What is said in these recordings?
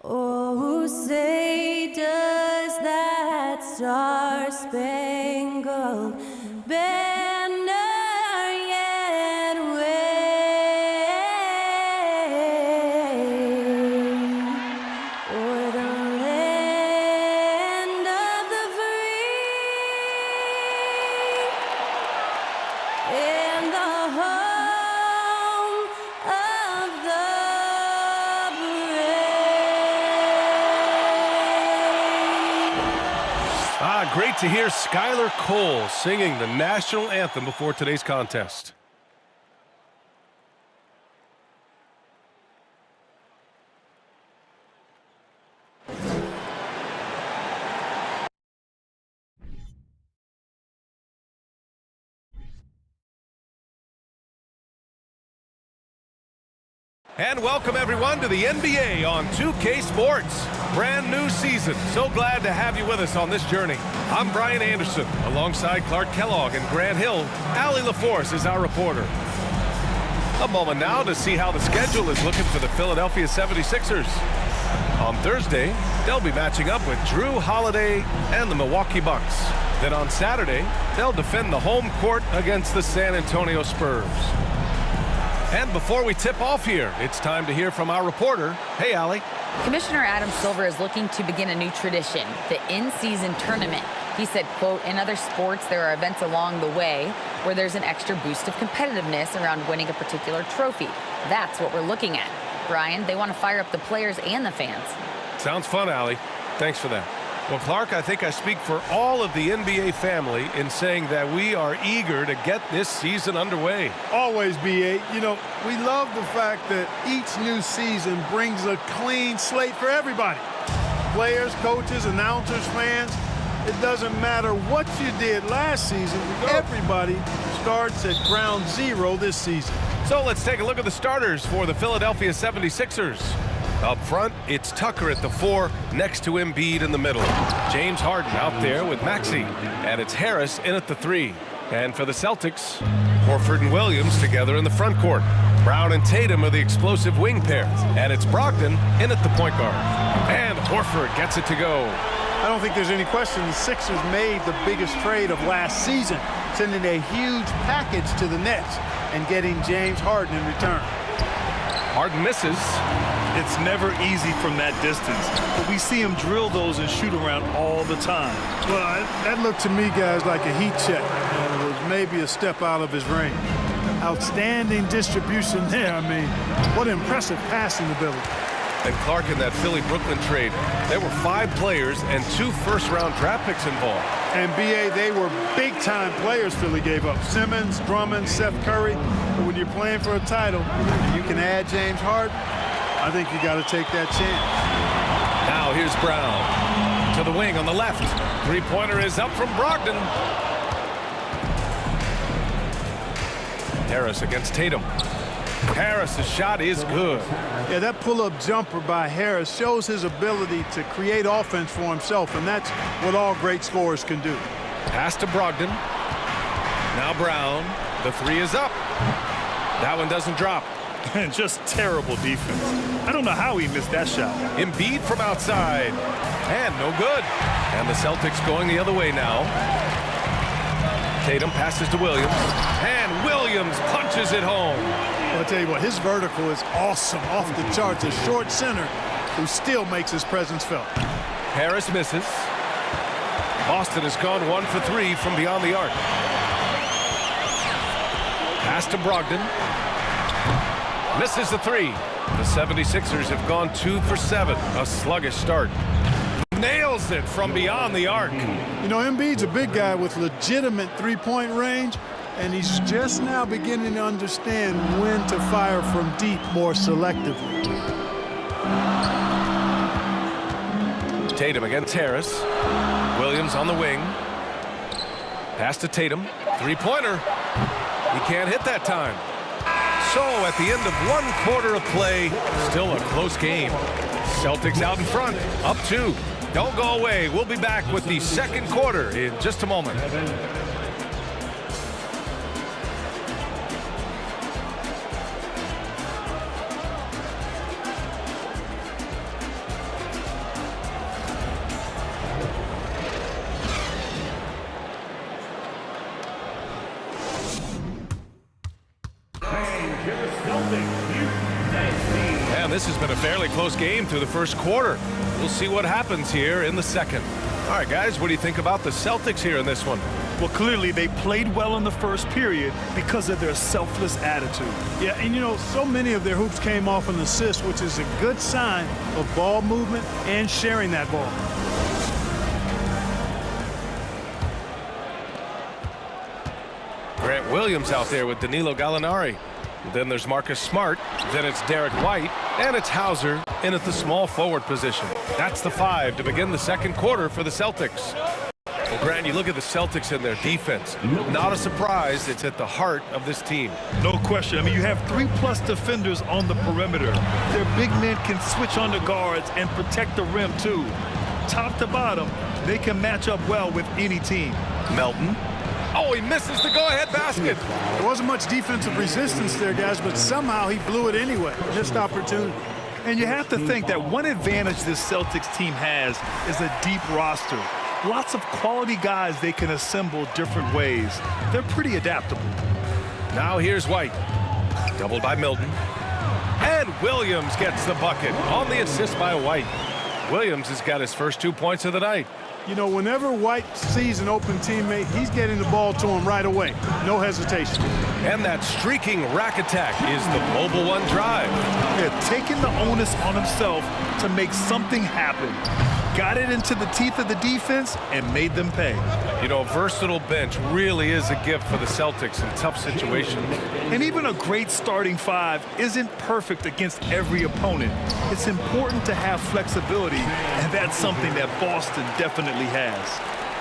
Oh, say does that star-spangled banner yet wave o'er the land of the free and the home of the Great to hear Skylar Cole singing the national anthem before today's contest. And welcome everyone to the NBA on 2K Sports. Brand new season. So glad to have you with us on this journey. I'm Brian Anderson, alongside Clark Kellogg and Grant Hill. Allie LaForce is our reporter. A moment now to see how the schedule is looking for the Philadelphia 76ers. On Thursday, they'll be matching up with Drew Holiday and the Milwaukee Bucks. Then on Saturday, they'll defend the home court against the San Antonio Spurs. And before we tip off here, it's time to hear from our reporter. Hey, Allie. Commissioner Adam Silver is looking to begin a new tradition, the in-season tournament. He said, quote, in other sports, there are events along the way where there's an extra boost of competitiveness around winning a particular trophy. That's what we're looking at. Brian, they want to fire up the players and the fans. Sounds fun, Allie. Thanks for that. Well, Clark, I think I speak for all of the NBA family in saying that we are eager to get this season underway. Always, B.A. You know, we love the fact that each new season brings a clean slate for everybody. Players, coaches, announcers, fans. It doesn't matter what you did last season. Everybody starts at ground zero this season. So let's take a look at the starters for the Philadelphia 76ers. Up front, it's Tucker at the 4, next to Embiid in the middle. James Harden out there with Maxey, and it's Harris in at the 3. And for the Celtics, Horford and Williams together in the front court. Brown and Tatum are the explosive wing pair, and it's Brogdon in at the point guard. And Horford gets it to go. I don't think there's any question the Sixers made the biggest trade of last season, sending a huge package to the Nets and getting James Harden in return. Harden misses. It's never easy from that distance, but we see him drill those and shoot around all the time. Well, that looked to me, guys, like a heat check. And it was maybe a step out of his range. Outstanding distribution there. I mean, what impressive passing ability. And Clark, in that Philly-Brooklyn trade, there were 5 players and 2 first-round draft picks involved. And, B.A., they were big-time players Philly gave up. Simmons, Drummond, Seth Curry. But when you're playing for a title, you can add James Harden. I think you got to take that chance. Now here's Brown to the wing on the left. Three-pointer is up from Brogdon. Harris against Tatum. Harris's shot is good. Yeah, that pull-up jumper by Harris shows his ability to create offense for himself, and that's what all great scorers can do. Pass to Brogdon. Now Brown. The 3 is up. That one doesn't drop. And just terrible defense. I don't know how he missed that shot. Embiid from outside. And no good. And the Celtics going the other way now. Tatum passes to Williams. And Williams punches it home. Well, I'll tell you what, his vertical is awesome, off the charts. A short center who still makes his presence felt. Harris misses. Boston has gone 1 for 3 from beyond the arc. Pass to Brogdon. Misses the 3. The 76ers have gone 2 for 7. A sluggish start. Nails it from beyond the arc. You know, Embiid's a big guy with legitimate three-point range, and he's just now beginning to understand when to fire from deep more selectively. Tatum against Harris. Williams on the wing. Pass to Tatum. Three-pointer. He can't hit that time. So at the end of 1 quarter of play, still a close game. Celtics out in front, up 2. Don't go away. We'll be back with the second quarter in just a moment. And this has been a fairly close game through the first quarter. We'll see what happens here in the second. All right, guys, what do you think about the Celtics here in this one? Well, clearly they played well in the first period because of their selfless attitude. Yeah, and you know, so many of their hoops came off an assist, which is a good sign of ball movement and sharing that ball. Grant Williams out there with Danilo Gallinari. Then there's Marcus Smart. Then it's Derek White. And it's Hauser in at the small forward position. That's the 5 to begin the second quarter for the Celtics. Well, Grant, you look at the Celtics and their defense. Not a surprise. It's at the heart of this team. No question. I mean, you have 3+ defenders on the perimeter. Their big men can switch on the guards and protect the rim, too. Top to bottom, they can match up well with any team. Melton. Oh, he misses the go-ahead basket. There wasn't much defensive resistance there, guys, but somehow he blew it anyway. Missed opportunity. And you have to think that one advantage this Celtics team has is a deep roster. Lots of quality guys they can assemble different ways. They're pretty adaptable. Now here's White. Doubled by Milton. And Williams gets the bucket on the assist by White. Williams has got his first 2 points of the night. You know, whenever White sees an open teammate, he's getting the ball to him right away. No hesitation. And that streaking rack attack is the Mobile One drive. Yeah, taking the onus on himself to make something happen. Got it into the teeth of the defense and made them pay. You know, a versatile bench really is a gift for the Celtics in tough situations. And even a great starting 5 isn't perfect against every opponent. It's important to have flexibility, and that's something that Boston definitely has.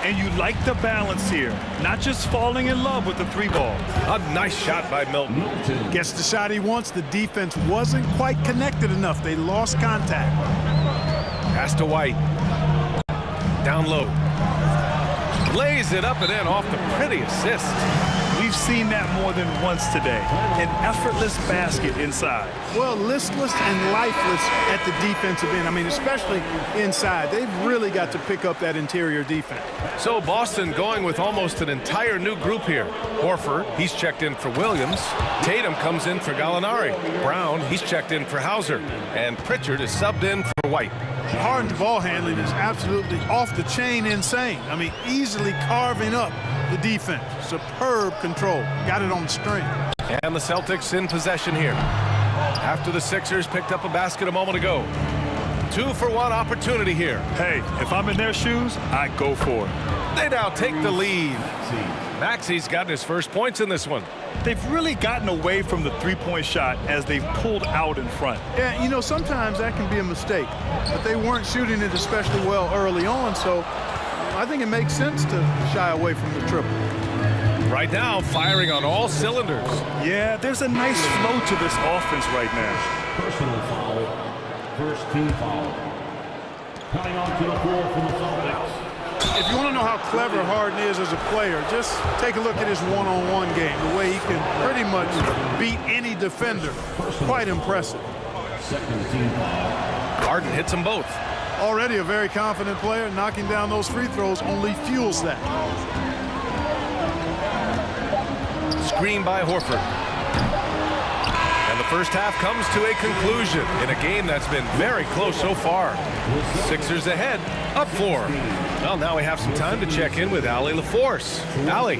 And you like the balance here, not just falling in love with the 3-ball. A nice shot by Milton. Gets the shot he wants. The defense wasn't quite connected enough. They lost contact. Pass to White. Down low. Lays it up and in off the pretty assist. We've seen that more than once today. An effortless basket inside. Well, listless and lifeless at the defensive end. I mean, especially inside. They've really got to pick up that interior defense. So Boston going with almost an entire new group here. Horford, he's checked in for Williams. Tatum comes in for Gallinari. Brown, he's checked in for Hauser. And Pritchard is subbed in for White. Harden's ball handling is absolutely off the chain insane. I mean, easily carving up the defense. Superb control. Got it on the string. And the Celtics in possession here. After the Sixers picked up a basket a moment ago. 2-for-1 opportunity here. Hey, if I'm in their shoes, I go for it. They now take the lead. Maxi's gotten his first points in this one. They've really gotten away from the 3-point shot as they've pulled out in front. Yeah, you know, sometimes that can be a mistake. But they weren't shooting it especially well early on, so I think it makes sense to shy away from the triple. Right now, firing on all cylinders. Yeah, there's a nice flow to this offense right now. Personal foul. First team foul. Coming onto the floor from the Celtics. If you want to know how clever Harden is as a player, just take a look at his one-on-one game. The way he can pretty much beat any defender. Quite impressive. Second team foul. Harden hits them both. Already a very confident player. Knocking down those free throws only fuels that. Screen by Horford. And the first half comes to a conclusion in a game that's been very close so far. Sixers ahead, up 4. Well, now we have some time to check in with Allie LaForce. Allie.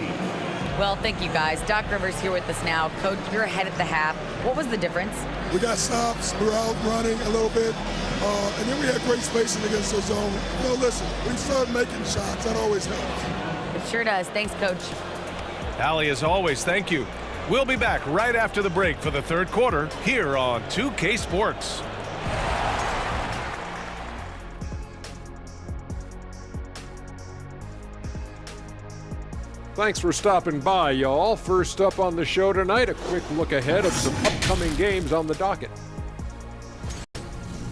Well, thank you, guys. Doc Rivers here with us now. Coach, you're ahead at the half. What was the difference? We got stops, we were out running a little bit, and then we had great spacing against the zone. You know, listen, we started making shots. That always helps. It sure does. Thanks, Coach. Allie, as always, thank you. We'll be back right after the break for the third quarter here on 2K Sports. Thanks for stopping by, y'all. First up on the show tonight, a quick look ahead of some upcoming games on the docket.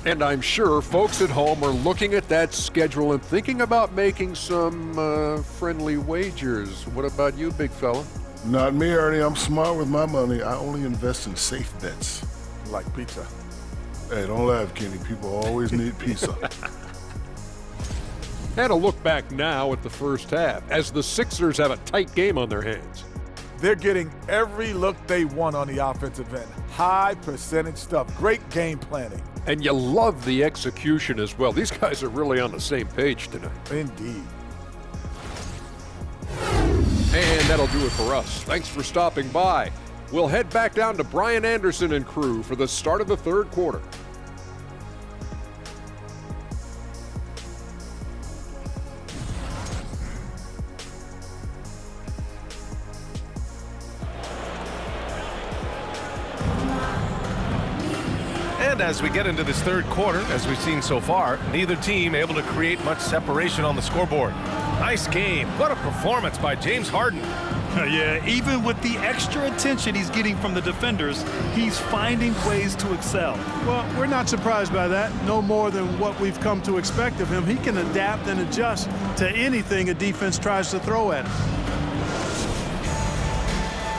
And I'm sure folks at home are looking at that schedule and thinking about making some friendly wagers. What about you, big fella? Not me, Ernie. I'm smart with my money. I only invest in safe bets, like pizza. Hey, don't laugh, Kenny. People always need pizza. And a look back now at the first half, as the Sixers have a tight game on their hands. They're getting every look they want on the offensive end. High percentage stuff. Great game planning. And you love the execution as well. These guys are really on the same page tonight. Indeed. And that'll do it for us. Thanks for stopping by. We'll head back down to Brian Anderson and crew for the start of the third quarter. And as we get into this third quarter, as we've seen so far, neither team able to create much separation on the scoreboard. Nice game. What a performance by James Harden. Yeah, even with the extra attention he's getting from the defenders, he's finding ways to excel. Well, we're not surprised by that. No more than what we've come to expect of him. He can adapt and adjust to anything a defense tries to throw at him.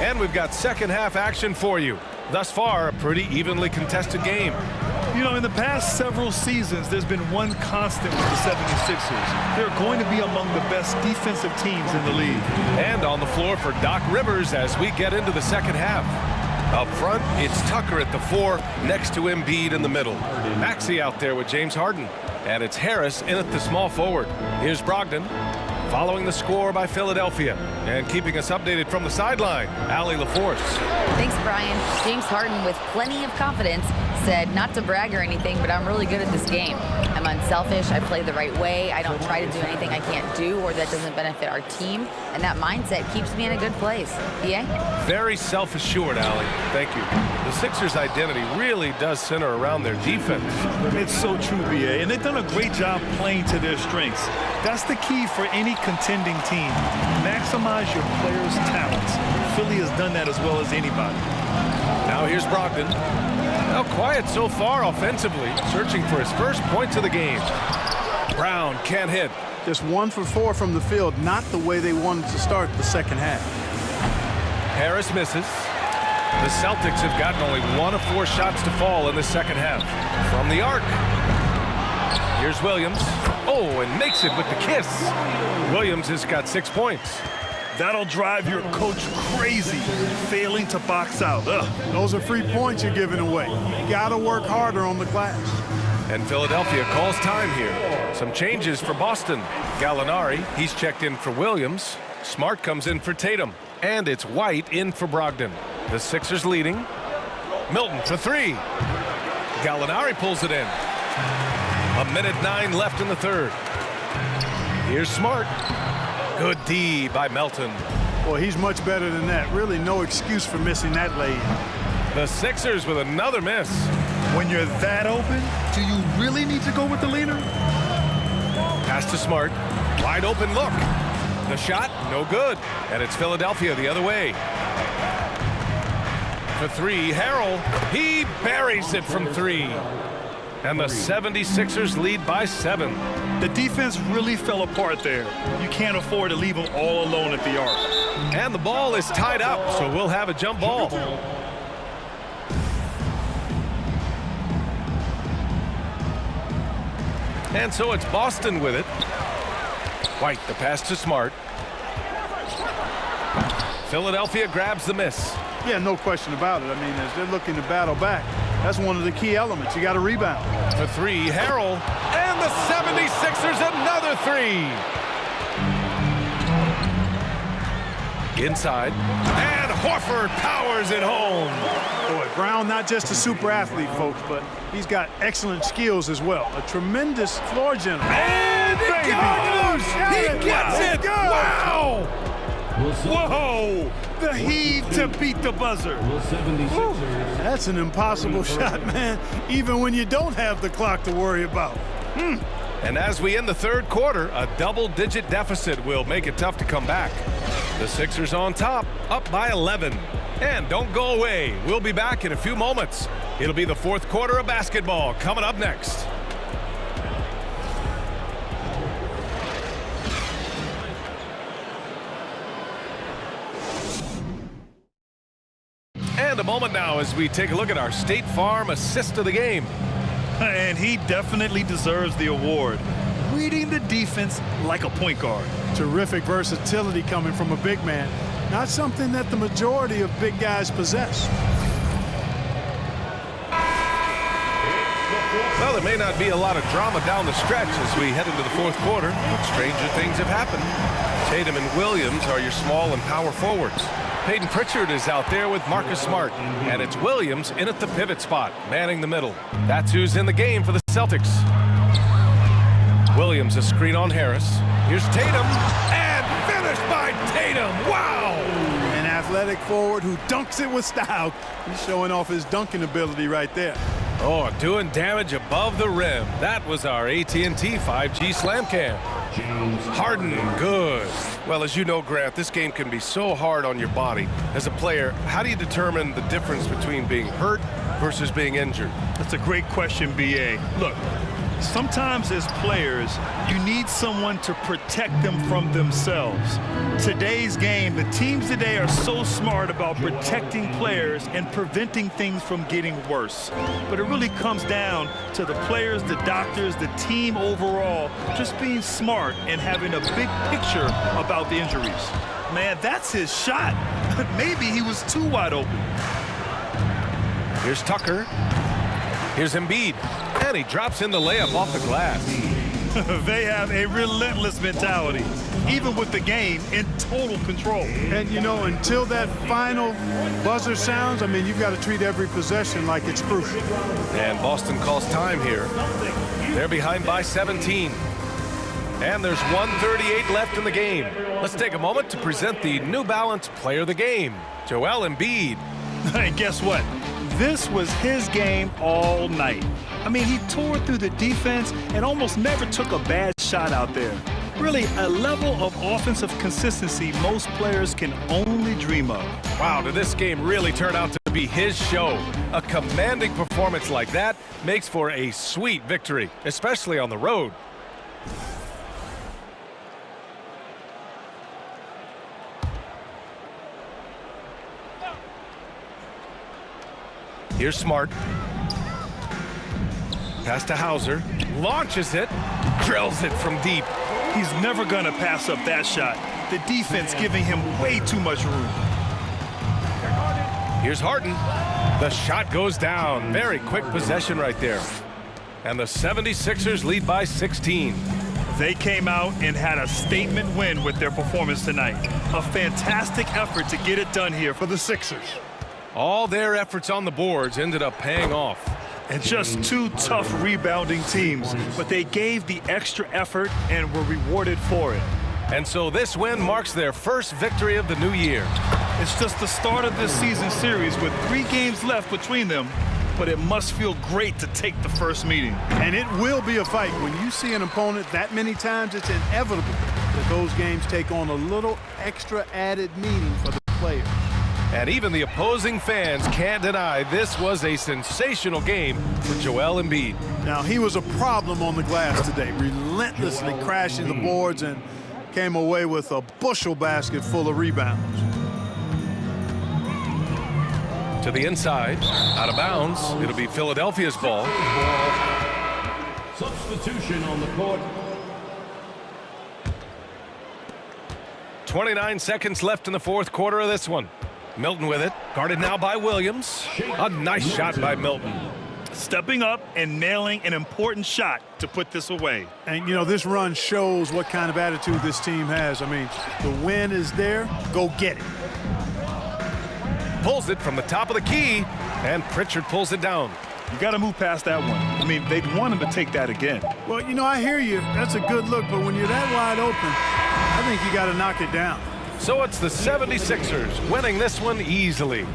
And we've got second half action for you. Thus far, a pretty evenly contested game. You know, in the past several seasons, there's been one constant with the 76ers. They're going to be among the best defensive teams in the league. And on the floor for Doc Rivers as we get into the second half. Up front, it's Tucker at the 4, next to Embiid in the middle. Maxey out there with James Harden. And it's Harris in at the small forward. Here's Brogdon. Following the score by Philadelphia. And keeping us updated from the sideline, Allie LaForce. Thanks, Brian. James Harden, with plenty of confidence, said not to brag or anything, but I'm really good at this game. I'm unselfish. I play the right way. I don't try to do anything I can't do or that doesn't benefit our team. And that mindset keeps me in a good place. BA? Very self-assured, Allie. Thank you. The Sixers' identity really does center around their defense. It's so true, BA, and they've done a great job playing to their strengths. That's the key for any contending team. Maximize your players' talents. Philly has done that as well as anybody. Now here's Brogdon. Now quiet so far offensively, searching for his first points of the game. Brown can't hit. Just 1 for 4 from the field, not the way they wanted to start the second half. Harris misses. The Celtics have gotten only 1 of 4 shots to fall in the second half. From the arc. Here's Williams. Oh, and makes it with the kiss. Williams has got 6 points. That'll drive your coach crazy, failing to box out. Ugh. Those are free points you're giving away. You got to work harder on the glass. And Philadelphia calls time here. Some changes for Boston. Gallinari, he's checked in for Williams. Smart comes in for Tatum. And it's White in for Brogdon. The Sixers leading. Milton for 3. Gallinari pulls it in. 1:09 left in the third. Here's Smart. Good D by Melton. Well, he's much better than that. Really no excuse for missing that lay-in. The Sixers with another miss. When you're that open, do you really need to go with the leader? Pass to Smart. Wide open look. The shot, no good. And it's Philadelphia the other way. For 3, Harrell. He buries it from 3. And the 76ers lead by 7. The defense really fell apart there. You can't afford to leave them all alone at the arc. And the ball is tied up, so we'll have a jump ball. And so it's Boston with it. White, the pass to Smart. Philadelphia grabs the miss. Yeah, no question about it. I mean, as they're looking to battle back, that's one of the key elements. You got to rebound. For 3, Harrell. And the 76ers another 3. Inside. And Horford powers it home. Boy, Brown, not just a super athlete, folks, but he's got excellent skills as well. A tremendous floor general. And it goes! He gets it! Wow! Whoa! The heave to beat the buzzer. That's an impossible shot, man, even when you don't have the clock to worry about. And as we end the third quarter, a double-digit deficit will make it tough to come back. The Sixers on top, up by 11. And don't go away. We'll be back in a few moments. It'll be the fourth quarter of basketball coming up next. And a moment now as we take a look at our State Farm assist of the game. And he definitely deserves the award. Reading the defense like a point guard. Terrific versatility coming from a big man. not something that the majority of big guys possess. Well, there may not be a lot of drama down the stretch as we head into the fourth quarter, but stranger things have happened. Tatum and Williams are your small and power forwards. Peyton Pritchard is out there with Marcus Smart, and it's Williams in at the pivot spot, manning the middle. That's who's in the game for the Celtics. Williams a screen on Harris. Here's Tatum, and finished by Tatum. Wow! An athletic forward who dunks it with style. He's showing off his dunking ability right there. Oh, doing damage above the rim. That was our AT&T 5G Slam Cam. Harden, good. Well, as you know, Grant, this game can be so hard on your body. As a player, how do you determine the difference between being hurt versus being injured? That's a great question, B.A. Look, sometimes as players, you need someone to protect them from themselves. Today's game, the teams today are so smart about protecting players and preventing things from getting worse. But it really comes down to the players, the doctors, the team overall, just being smart and having a big picture about the injuries. Man, that's his shot. Maybe he was too wide open. Here's Tucker. Here's Embiid. And he drops in the layup off the glass. They have a relentless mentality, even with the game in total control. And, you know, until that final buzzer sounds, I mean, you've got to treat every possession like it's crucial. And Boston calls time here. They're behind by 17. And there's 1:38 left in the game. Let's take a moment to present the New Balance Player of the Game, Joel Embiid. And guess what? This was his game all night. I mean, he tore through the defense and almost never took a bad shot out there. Really, a level of offensive consistency most players can only dream of. Wow, did this game really turn out to be his show? A commanding performance like that makes for a sweet victory, especially on the road. Here's Smart. Pass to Hauser. Launches it. Drills it from deep. He's never going to pass up that shot. The defense giving him way too much room. Here's Harden. The shot goes down. Very quick possession right there. And the 76ers lead by 16. They came out and had a statement win with their performance tonight. A fantastic effort to get it done here for the Sixers. All their efforts on the boards ended up paying off. And just two tough rebounding teams, but they gave the extra effort and were rewarded for it. And so this win marks their first victory of the new year. It's just the start of this season series with 3 games left between them, but it must feel great to take the first meeting. And it will be a fight. When you see an opponent that many times, it's inevitable that those games take on a little extra added meaning for the players. And even the opposing fans can't deny this was a sensational game for Joel Embiid. Now, he was a problem on the glass today, relentlessly crashing the boards and came away with a bushel basket full of rebounds. To the inside, out of bounds. It'll be Philadelphia's ball. Substitution on the court. 29 seconds left in the fourth quarter of this one. Milton with it, guarded now by Williams. A nice shot by Milton. Stepping up and nailing an important shot to put this away. And, you know, this run shows what kind of attitude this team has. I mean, the win is there, go get it. Pulls it from the top of the key, and Pritchard pulls it down. You got to move past that one. I mean, they'd want him to take that again. Well, you know, I hear you. That's a good look, but when you're that wide open, I think you got to knock it down. So it's the 76ers winning this one easily.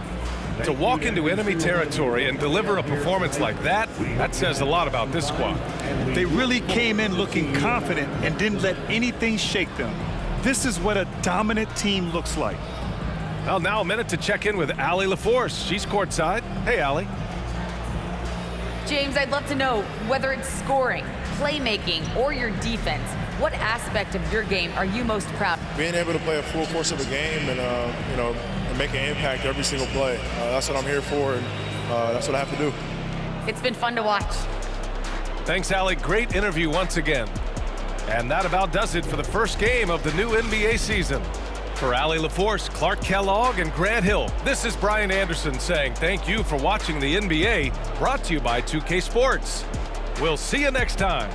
To walk into enemy territory and deliver a performance like that, that says a lot about this squad. They really came in looking confident and didn't let anything shake them. This is what a dominant team looks like. Well, now a minute to check in with Allie LaForce. She's courtside. Hey, Allie. James, I'd love to know whether it's scoring, playmaking, or your defense. What aspect of your game are you most proud of? Being able to play a full course of a game and, and make an impact every single play. That's what I'm here for, and that's what I have to do. It's been fun to watch. Thanks, Allie. Great interview once again. And that about does it for the first game of the new NBA season. For Allie LaForce, Clark Kellogg, and Grant Hill, this is Brian Anderson saying thank you for watching the NBA, brought to you by 2K Sports. We'll see you next time.